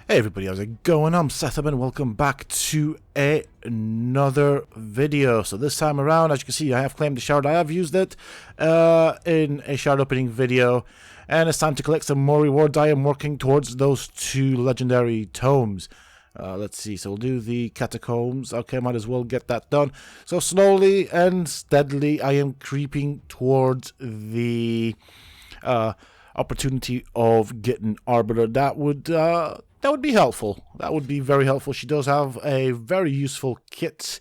Hey everybody, how's it going? I'm Sethum and welcome back to another video. So this time around, as you can see, I have claimed the shard. I have used it in a shard opening video, and it's time to collect some more rewards. I am working towards those two legendary tomes. Let's see, so we'll do the catacombs. Okay, might as well get that done. So slowly and steadily, I am creeping towards the opportunity of getting Arbiter. That would be helpful. That would be very helpful. She does have a very useful kit.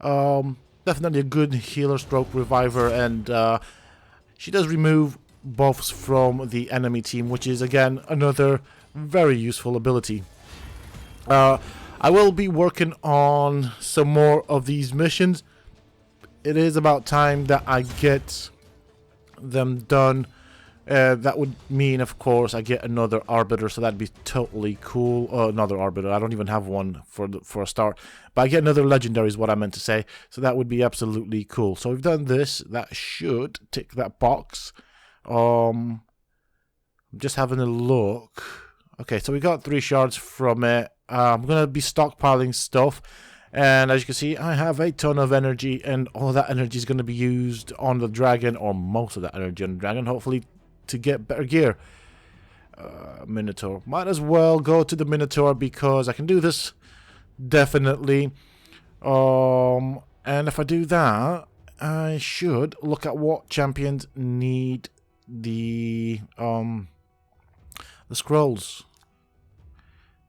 Definitely a good healer stroke reviver, and she does remove buffs from the enemy team, which is again another very useful ability. I will be working on some more of these missions. It is about time that I get them done. That would mean, of course, I get another Arbiter, so that'd be totally cool. Another Arbiter. I don't even have one for a start. But I get another Legendary is what I meant to say. So that would be absolutely cool. So we've done this. That should tick that box. I'm just having a look. Okay, so we got 3 shards from it. I'm going to be stockpiling stuff. And as you can see, I have a ton of energy. And all of that energy is going to be used on the dragon. Or most of that energy on the dragon. Hopefully to get better gear. Minotaur. Might as well go to the Minotaur because I can do this. Definitely. And if I do that, I should look at what champions need the scrolls.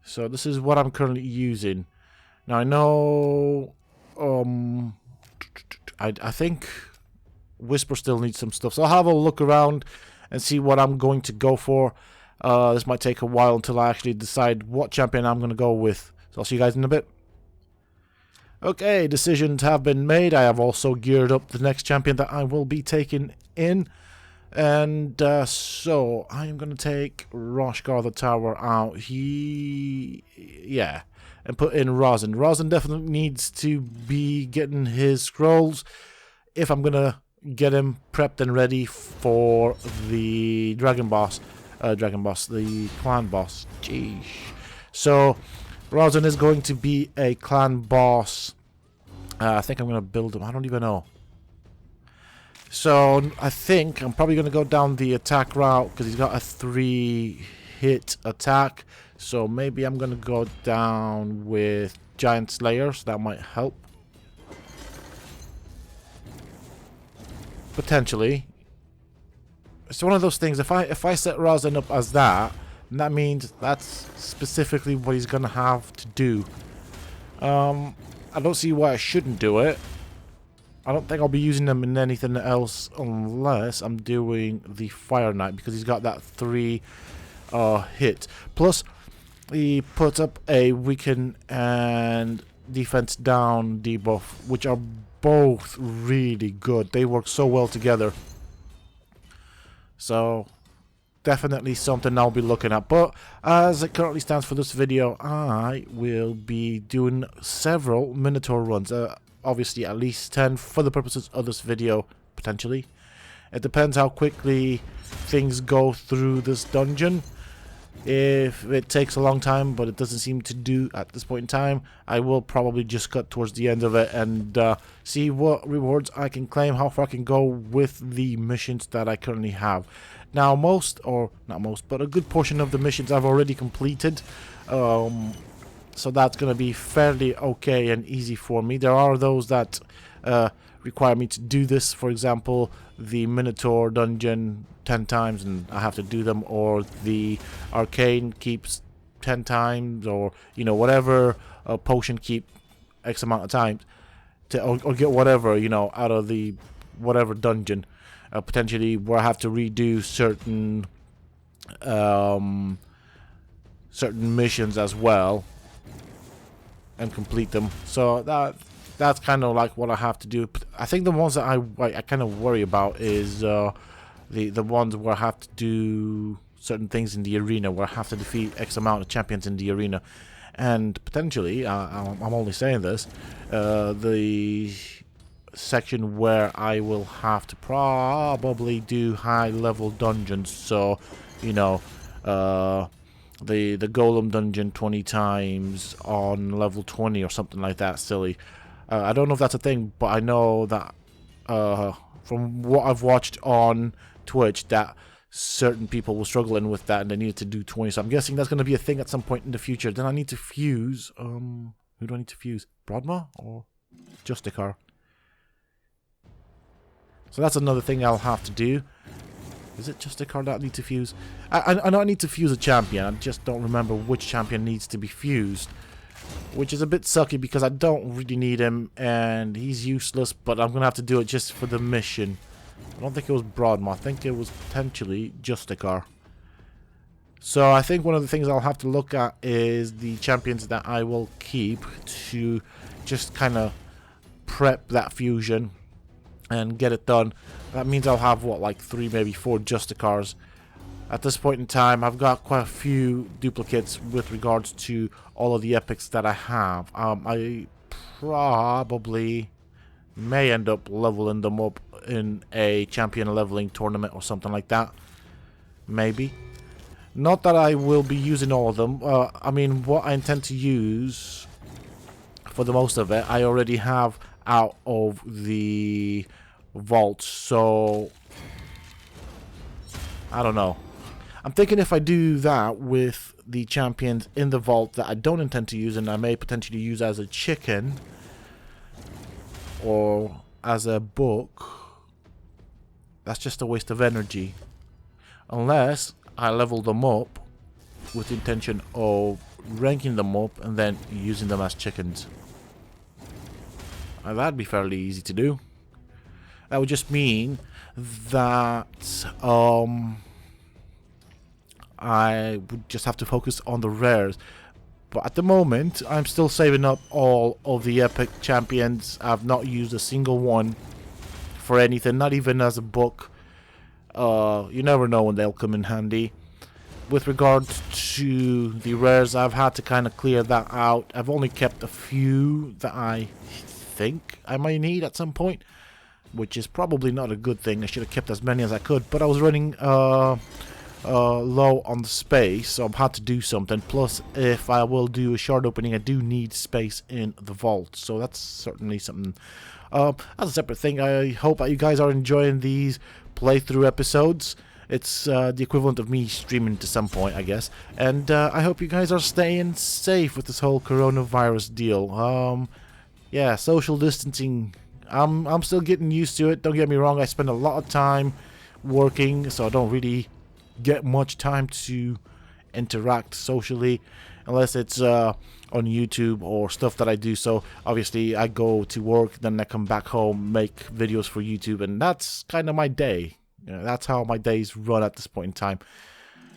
So this is what I'm currently using. Now I know I think Whisper still needs some stuff. So I'll have a look around and see what I'm going to go for. This might take a while until I actually decide what champion I'm going to go with. So I'll see you guys in a bit. Okay, decisions have been made. I have also geared up the next champion that I will be taking in. And so I am going to take Roshgar the Tower out. Yeah, and put in Rosin. Rosin definitely needs to be getting his scrolls if I'm going to get him prepped and ready for the the clan boss. Jeez. So Rosin is going to be a clan boss. I think I'm going to build him. I don't even know. So I think I'm probably going to go down the attack route because he's got a 3-hit attack. So maybe I'm going to go down with Giant Slayer, so that might help. Potentially. It's one of those things. If I set Rosin up as that, that means that's specifically what he's gonna have to do. I don't see why I shouldn't do it. I don't think I'll be using them in anything else unless I'm doing the Fire Knight because he's got that 3 hit. Plus, he puts up a weaken and defense down debuff, which are both really good. They work so well together. So definitely something I'll be looking at. But as it currently stands for this video, I will be doing several Minotaur runs. Obviously at least 10 for the purposes of this video, potentially. It depends how quickly things go through this dungeon. If it takes a long time, but it doesn't seem to do at this point in time, I will probably just cut towards the end of it and see what rewards I can claim, how far I can go with the missions that I currently have. Now most, or not most, but a good portion of the missions I've already completed. So that's going to be fairly okay and easy for me. There are those that require me to do this. For example, the Minotaur dungeon 10 times and I have to do them, or the arcane keeps 10 times, or you know, whatever potion keep X amount of times to, or get whatever, you know, out of the whatever dungeon, potentially where I have to redo certain certain missions as well and complete them. So that's kind of like what I have to do. I think the ones that I kind of worry about is the ones where I have to do certain things in the arena, where I have to defeat X amount of champions in the arena. And potentially, I'm only saying this, the section where I will have to probably do high level dungeons. So, you know, the golem dungeon 20 times on level 20 or something like that. Silly. I don't know if that's a thing, but I know that from what I've watched on Twitch, that certain people were struggling with that and they needed to do 20. So I'm guessing that's going to be a thing at some point in the future. Then I need to fuse. Who do I need to fuse? Broadma or Justicar? So that's another thing I'll have to do. Is it Justicar that I need to fuse? I know I need to fuse a champion. I just don't remember which champion needs to be fused. Which is a bit sucky because I don't really need him and he's useless, but I'm going to have to do it just for the mission. I don't think it was Broadma. I think it was potentially Justicar. So I think one of the things I'll have to look at is the champions that I will keep to just kind of prep that fusion and get it done. That means I'll have, what, like 3, maybe 4 Justicars. At this point in time, I've got quite a few duplicates with regards to all of the epics that I have. I probably may end up leveling them up in a champion leveling tournament or something like that. Maybe. Not that I will be using all of them. I mean, what I intend to use for the most of it, I already have out of the vault. So, I don't know. I'm thinking if I do that with the champions in the vault that I don't intend to use and I may potentially use as a chicken or as a book, that's just a waste of energy. Unless I level them up with the intention of ranking them up and then using them as chickens. That'd be fairly easy to do. That would just mean that I would just have to focus on the rares. But at the moment, I'm still saving up all of the epic champions. I've not used a single one for anything, not even as a book. You never know when they'll come in handy. With regards to the rares, I've had to kind of clear that out. I've only kept a few that I think I might need at some point, which is probably not a good thing. I should have kept as many as I could, but I was running low on the space, so I've had to do something. Plus, if I will do a shard opening, I do need space in the vault, so that's certainly something. As a separate thing, I hope that you guys are enjoying these playthrough episodes. It's the equivalent of me streaming to some point, I guess. And I hope you guys are staying safe with this whole coronavirus deal. Yeah, social distancing. I'm still getting used to it. Don't get me wrong. I spend a lot of time working, so I don't really get much time to interact socially unless it's on YouTube or stuff that I do. So obviously I go to work, then I come back home, make videos for YouTube, and that's kind of my day. You know, that's how my days run at this point in time.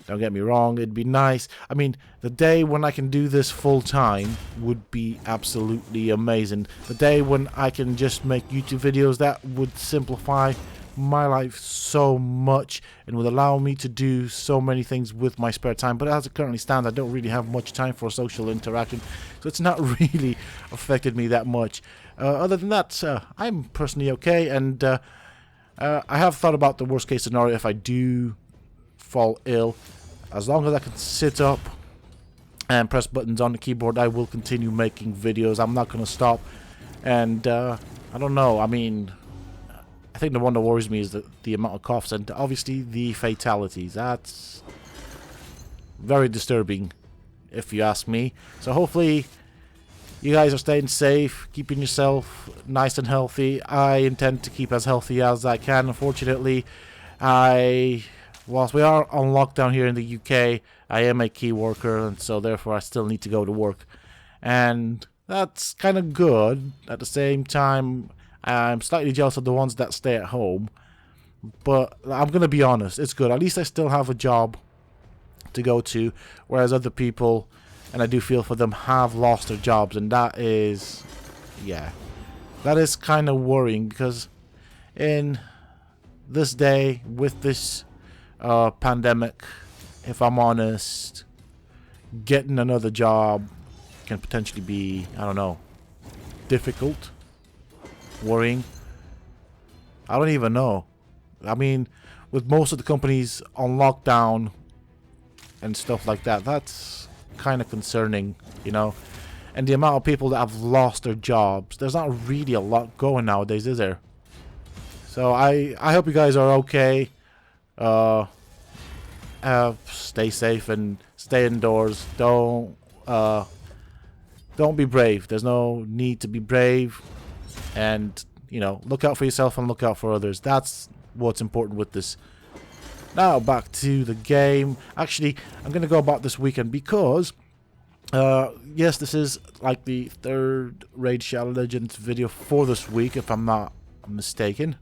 Don't get me wrong, it'd be nice. I mean, the day when I can do this full time would be absolutely amazing. The day when I can just make YouTube videos, that would simplify my life so much and would allow me to do so many things with my spare time. But as it currently stands, I don't really have much time for social interaction, so it's not really affected me that much. Other than that, I'm personally okay, and I have thought about the worst case scenario if I do fall ill. As long as I can sit up and press buttons on the keyboard, I will continue making videos. I'm not going to stop. And I don't know, I mean, I think the one that worries me is the amount of coughs and obviously the fatalities. That's very disturbing, if you ask me. So hopefully you guys are staying safe, keeping yourself nice and healthy. I intend to keep as healthy as I can. Unfortunately, whilst we are on lockdown here in the UK, I am a key worker, and so therefore I still need to go to work. And that's kind of good. At the same time, I'm slightly jealous of the ones that stay at home. But I'm going to be honest, it's good. At least I still have a job to go to, whereas other people, and I do feel for them, have lost their jobs. And that is, yeah, that is kind of worrying, because in this day, with this pandemic, if I'm honest, getting another job can potentially be, I don't know, difficult, worrying. I don't even know. I mean, with most of the companies on lockdown, and stuff like that. That's kind of concerning, you know. And the amount of people that have lost their jobs. There's not really a lot going nowadays, is there? So I hope you guys are okay. Stay safe and stay indoors. Don't be brave. There's no need to be brave. And, you know, look out for yourself and look out for others. That's what's important with this. Now, back to the game. Actually, I'm going to go about this weekend because, yes, this is like the third Raid Shadow Legends video for this week, if I'm not mistaken.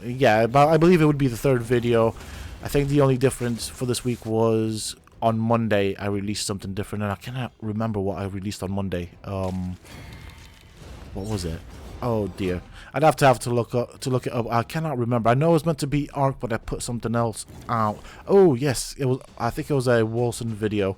Yeah, but I believe it would be the third video. I think the only difference for this week was on Monday I released something different, and I cannot remember what I released on Monday. What was it? Oh dear, I'd have to look it up. I cannot remember. I know it was meant to be Ark, but I put something else out. Oh yes, it was. I think it was a Wilson video.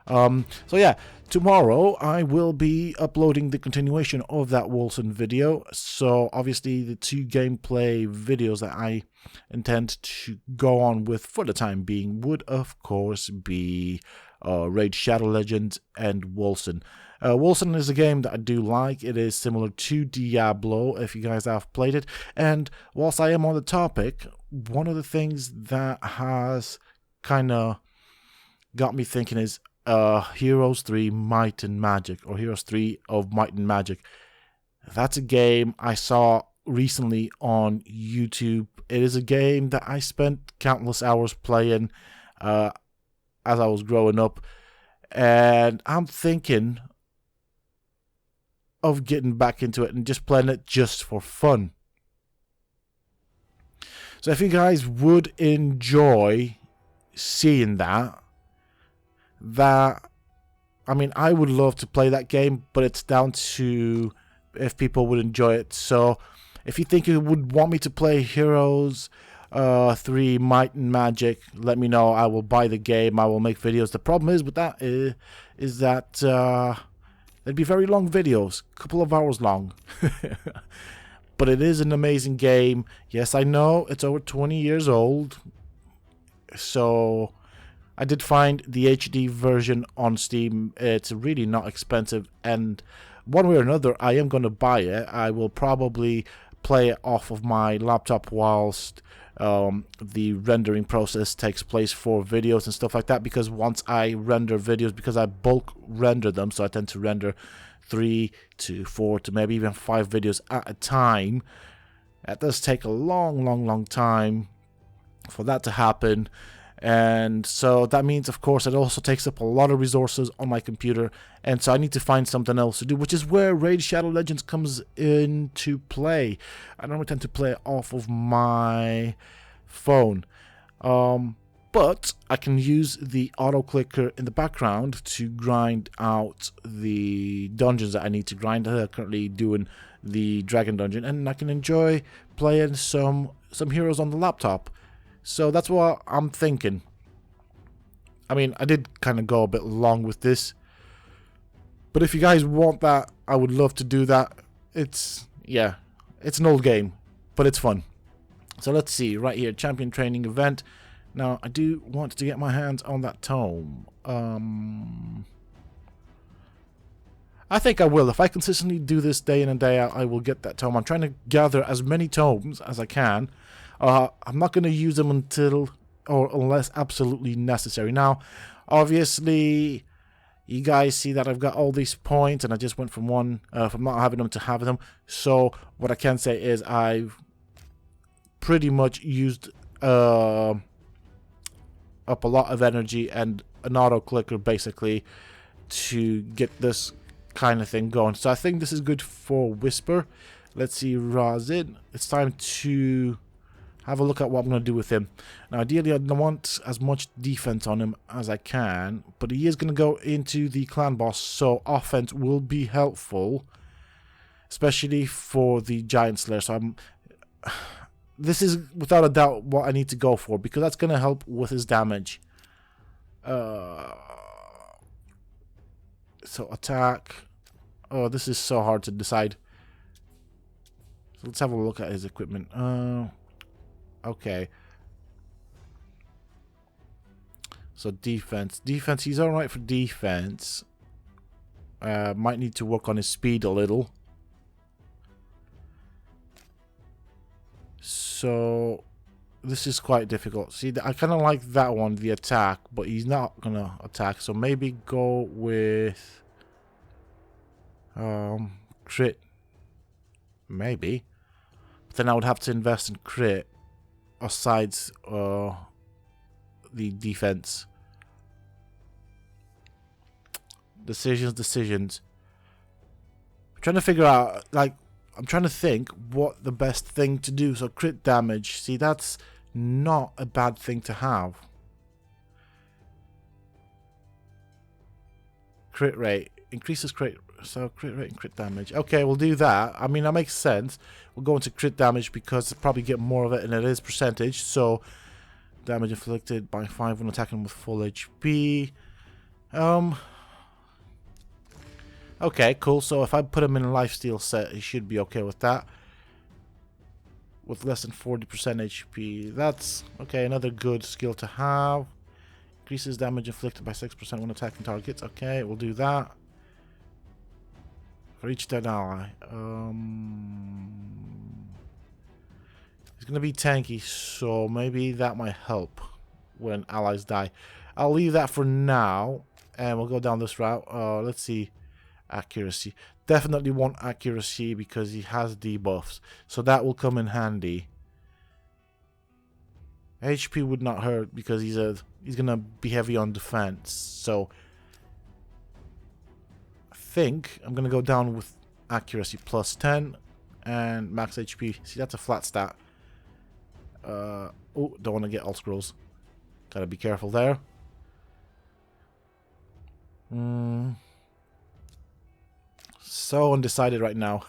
So yeah, tomorrow I will be uploading the continuation of that Wilson video. So obviously the two gameplay videos that I intend to go on with for the time being would of course be Raid Shadow Legends and Wilson. Wilson is a game that I do like. It is similar to Diablo, if you guys have played it. And whilst I am on the topic, one of the things that has kind of got me thinking is Heroes 3 Might and Magic, or Heroes 3 of Might and Magic. That's a game I saw recently on YouTube. It is a game that I spent countless hours playing as I was growing up, and I'm thinking of getting back into it and just playing it just for fun. So if you guys would enjoy seeing that, I mean, I would love to play that game, but it's down to if people would enjoy it. So if you think you would want me to play Heroes 3 Might and Magic, let me know. I will buy the game. I will make videos. The problem is with that is that they'd be very long videos, a couple of hours long. But it is an amazing game. Yes, I know it's over 20 years old. So I did find the HD version on Steam. It's really not expensive, and one way or another I am going to buy it. I will probably play it off of my laptop whilst the rendering process takes place for videos and stuff like that, because once I render videos, because I bulk render them, so I tend to render 3 to 4 to maybe even 5 videos at a time. That does take a long time for that to happen. And so that means, of course, it also takes up a lot of resources on my computer, and so I need to find something else to do, which is where Raid Shadow Legends comes into play. I normally tend to play it off of my phone, but I can use the auto clicker in the background to grind out the dungeons that I need to grind. I'm currently doing the dragon dungeon, and I can enjoy playing some heroes on the laptop. So that's what I'm thinking. I mean, I did kind of go a bit long with this, but if you guys want that, I would love to do that. It's an old game, but it's fun. So let's see, right here, champion training event. Now, I do want to get my hands on that tome. I think I will. If I consistently do this day in and day out, I will get that tome. I'm trying to gather as many tomes as I can. I'm not going to use them unless absolutely necessary. Now, obviously, you guys see that I've got all these points, and I just went from not having them to having them. So what I can say is I've pretty much used up a lot of energy and an auto clicker basically to get this kind of thing going. So I think this is good for Whisper. Let's see, Razid. It's time to have a look at what I'm going to do with him. Now, ideally, I don't want as much defense on him as I can, but he is going to go into the clan boss, so offense will be helpful, especially for the Giant Slayer. So this is without a doubt what I need to go for, because that's going to help with his damage. So attack. Oh, this is so hard to decide. So let's have a look at his equipment. Okay. So defense. Defense, he's alright for defense. Might need to work on his speed a little. So this is quite difficult. See, I kind of like that one, the attack, but he's not gonna attack. So maybe go with crit. Maybe. But then I would have to invest in crit aside the defense. Decisions. I'm trying to figure out, like, I'm trying to think what the best thing to do. So crit damage. See, that's not a bad thing to have. Crit rate. Increases crit. So crit rate and crit damage. Okay, we'll do that. I mean, that makes sense. We'll go into crit damage because we'll probably get more of it, and it is percentage. So damage inflicted by 5 when attacking with full HP. Okay, cool. So if I put him in a lifesteal set, he should be okay with that. With less than 40% HP. That's, okay, another good skill to have. Increases damage inflicted by 6% when attacking targets. Okay, we'll do that. For each dead ally. He's going to be tanky, so maybe that might help when allies die. I'll leave that for now, and we'll go down this route. Let's see. Accuracy. Definitely want accuracy because he has debuffs. So that will come in handy. HP would not hurt because he's gonna be heavy on defense. So I think I'm gonna go down with accuracy plus 10 and max HP. See, that's a flat stat. Oh, don't want to get all scrolls. Gotta be careful there. So undecided right now.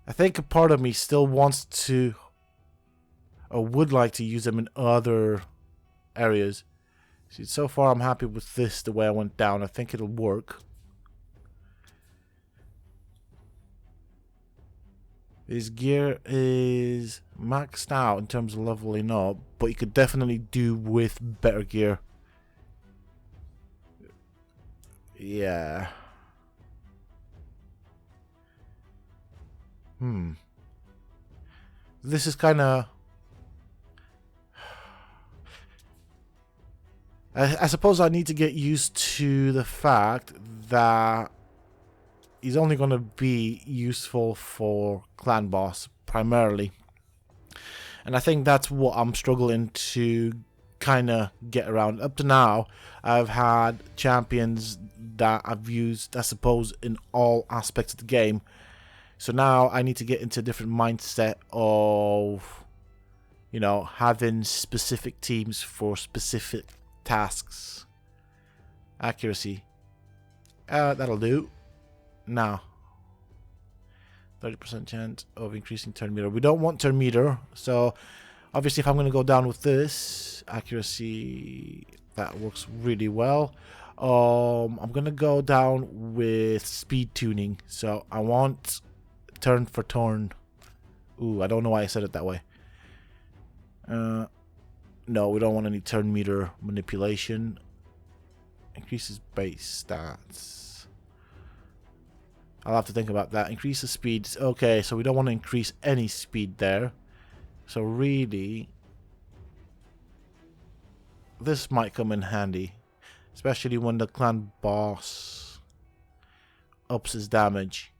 I think a part of me still wants to, or would like to use them in other areas. See, so far I'm happy with this, the way I went down. I think it'll work. His gear is maxed out in terms of leveling up, but you could definitely do with better gear. Yeah. This is kind of... I suppose I need to get used to the fact that he's only going to be useful for clan boss, primarily. And I think that's what I'm struggling to kind of get around. Up to now, I've had champions that I've used, I suppose, in all aspects of the game. So now I need to get into a different mindset of, you know, having specific teams for specific tasks. Accuracy. That'll do. Now, 30% chance of increasing turn meter. We don't want turn meter, so obviously if I'm going to go down with this, accuracy, that works really well. I'm going to go down with speed tuning. So I want turn for turn. Ooh, I don't know why I said it that way. No, we don't want any turn meter manipulation. Increases base stats. I'll have to think about that. Increases speed. Okay, so we don't want to increase any speed there. So really, this might come in handy. Especially when the clan boss ups his damage.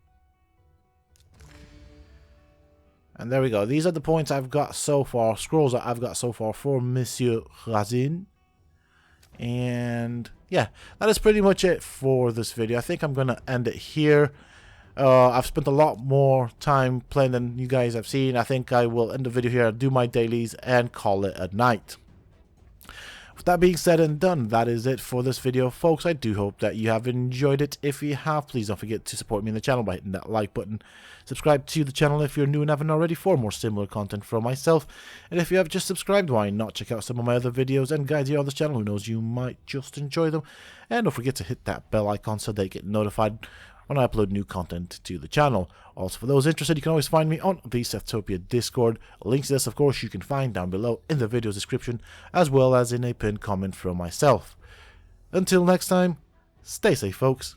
And there we go. These are the points I've got so far. Scrolls that I've got so far for Monsieur Razin. And yeah, that is pretty much it for this video. I think I'm going to end it here. I've spent a lot more time playing than you guys have seen. I think I will end the video here, do my dailies, and call it a night. With that being said and done, that is it for this video, folks. I do hope that you have enjoyed it. If you have, please don't forget to support me in the channel by hitting that like button. Subscribe to the channel if you're new and haven't already for more similar content from myself. And if you have just subscribed, why not check out some of my other videos and guides here on this channel? Who knows, you might just enjoy them. And don't forget to hit that bell icon so they get notified when I upload new content to the channel. Also, for those interested, you can always find me on the Sethtopia Discord. Links to this, of course, you can find down below in the video's description, as well as in a pinned comment from myself. Until next time, stay safe, folks.